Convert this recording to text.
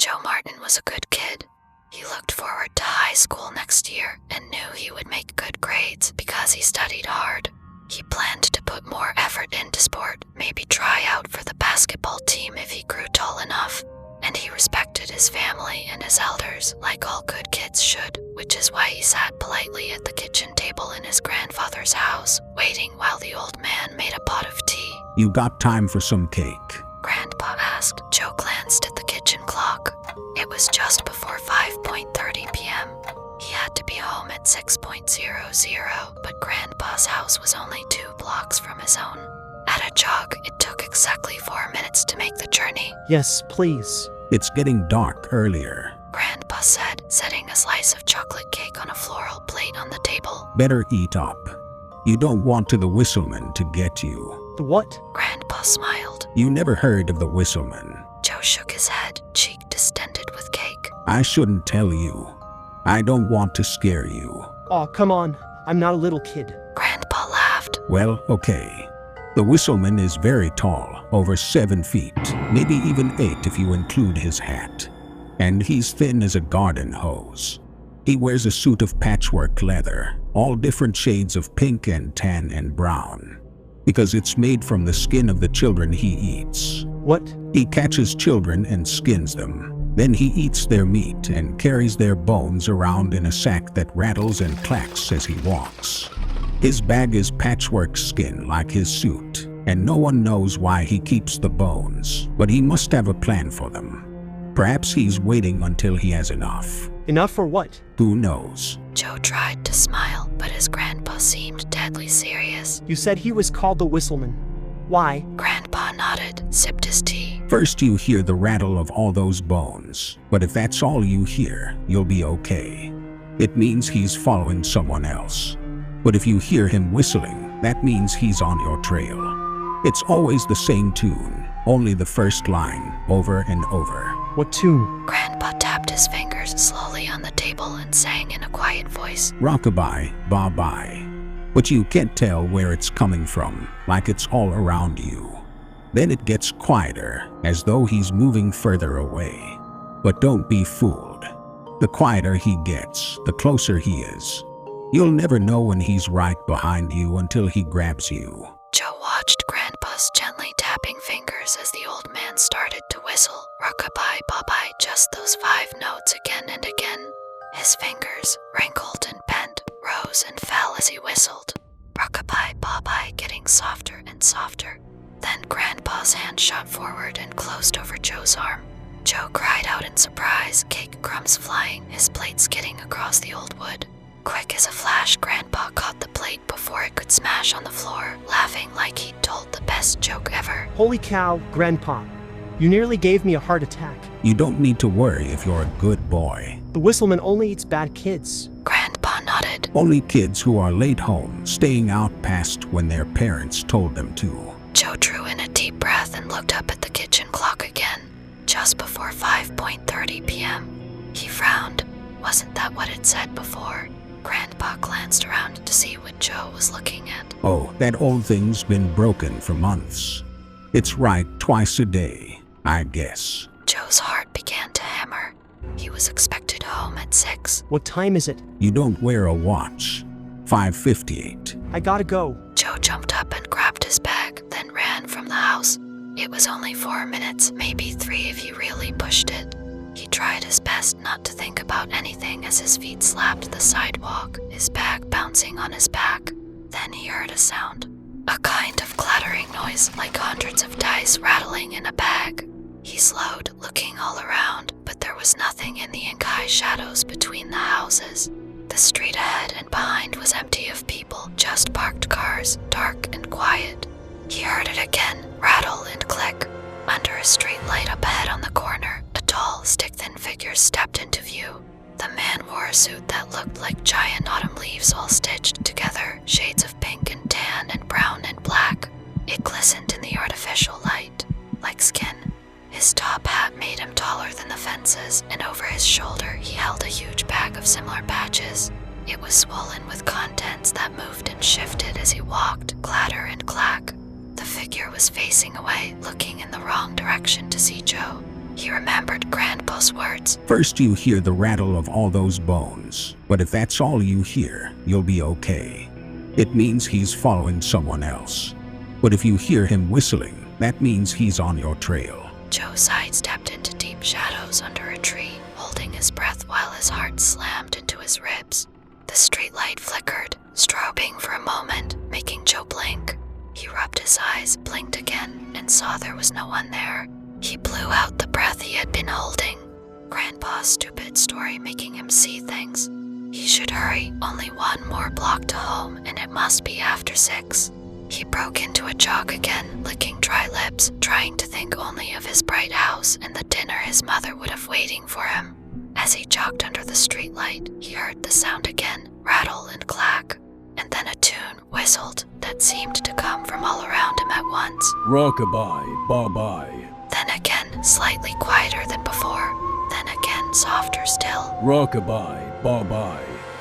Joe Martin was a good kid. He looked forward to high school next year and knew he would make good grades because he studied hard. He planned to put more effort into sport, maybe try out for the basketball team if he grew tall enough. And he respected his family and his elders like all good kids should, which is why he sat politely at the kitchen table in his grandfather's house, waiting while the old man made a pot of tea. You got time for some cake? Grandpa asked. Joe glanced at the kitchen clock. It was just before 5:30 p.m. He had to be home at 6:00, but Grandpa's house was only 2 blocks from his own. At a jog, it took exactly 4 minutes to make the journey. Yes, please. It's getting dark earlier. Grandpa said, setting a slice of chocolate cake on a floral plate on the table. Better eat up. You don't want the Whistleman to get you. The what? Grandpa smiled. You never heard of the Whistleman? Joe shook his head, cheek distended with cake. I shouldn't tell you. I don't want to scare you. Aw, come on. I'm not a little kid. Grandpa laughed. Well, okay. The Whistleman is very tall, over 7 feet, maybe even 8 if you include his hat. And he's thin as a garden hose. He wears a suit of patchwork leather, all different shades of pink and tan and brown, because it's made from the skin of the children he eats. What? He catches children and skins them. Then he eats their meat and carries their bones around in a sack that rattles and clacks as he walks. His bag is patchwork skin like his suit, and no one knows why he keeps the bones, but he must have a plan for them. Perhaps he's waiting until he has enough. Enough for what? Who knows? Joe tried to smile, but his grandpa seemed deadly serious. You said he was called the Whistleman. Why? Grandpa nodded, sipped his tea. First you hear the rattle of all those bones, but if that's all you hear, you'll be okay. It means he's following someone else. But if you hear him whistling, that means he's on your trail. It's always the same tune, only the first line, over and over. What tune? Grandpa tapped his fingers slowly on the table and sang in a quiet voice. Rockabye, bye-bye. But you can't tell where it's coming from, like it's all around you. Then it gets quieter, as though he's moving further away. But don't be fooled. The quieter he gets, the closer he is. You'll never know when he's right behind you until he grabs you. Joe watched Grandpa's gently tapping fingers as the old man started to whistle. Rockabye, bye-bye, just those 5 notes again and again. His fingers, wrinkled and bent, rose and fell as he whistled. Rockabye, bye-bye, getting softer and softer. Then Grandpa's hand shot forward and closed over Joe's arm. Joe cried out in surprise, cake crumbs flying, his plate skidding across the old wood. Quick as a flash, Grandpa caught the plate before it could smash on the floor, laughing like he'd told the best joke ever. Holy cow, Grandpa. You nearly gave me a heart attack. You don't need to worry if you're a good boy. The Whistleman only eats bad kids. Grandpa nodded. Only kids who are late home, staying out past when their parents told them to. Joe drew in a deep breath and looked up at the kitchen clock again, just before 5:30 p.m. He frowned. Wasn't that what it said before? Grandpa glanced around to see what Joe was looking at. Oh, that old thing's been broken for months. It's right twice a day, I guess. Joe's heart began to hammer. He was expected home at 6. What time is it? You don't wear a watch. 5:58. I gotta go. Joe jumped up and grabbed his bag, then ran from the house. It was only 4 minutes, maybe 3 if you really pushed it. He tried his best not to think about anything as his feet slapped the sidewalk, his bag bouncing on his back. Then he heard a sound. A kind of clattering noise, like hundreds of dice rattling in a bag. He slowed, looking all around, but there was nothing in the ink-high shadows between the houses. The street ahead and behind was empty of people, just parked cars, dark and quiet. He heard it again, rattle and click. Under a street light up ahead on the corner, a tall, stick-thin figure stepped into view. The man wore a suit that looked like giant autumn leaves all stitched together, shades of pink and tan and brown and black. It glistened in the artificial light, like skin. His top hat made him taller than the fences, and over his shoulder he held a huge bag of similar patches. It was swollen with contents that moved and shifted as he walked, clatter and clack. The figure was facing away, looking in the wrong direction to see Joe. He remembered Grandpa's words. First you hear the rattle of all those bones, but if that's all you hear, you'll be okay. It means he's following someone else. But if you hear him whistling, that means he's on your trail. Joe sidestepped into deep shadows under a tree, holding his breath while his heart slammed into his ribs. The streetlight flickered, strobing for a moment, making Joe blink. He rubbed his eyes, blinked again, and saw there was no one there. He blew out the breath he had been holding. Grandpa's stupid story making him see things. He should hurry, only one more block to home, and it must be after 6. He broke into a jog again, licking dry lips, trying to think only of his bright house and the dinner his mother would have waiting for him. As he jogged under the streetlight, he heard the sound again, rattle and clack, and then a tune whistled that seemed to come from all around him at once. Rockabye, bye-bye. Then again, slightly quieter than before, then again softer still. Rockabye, bye-bye.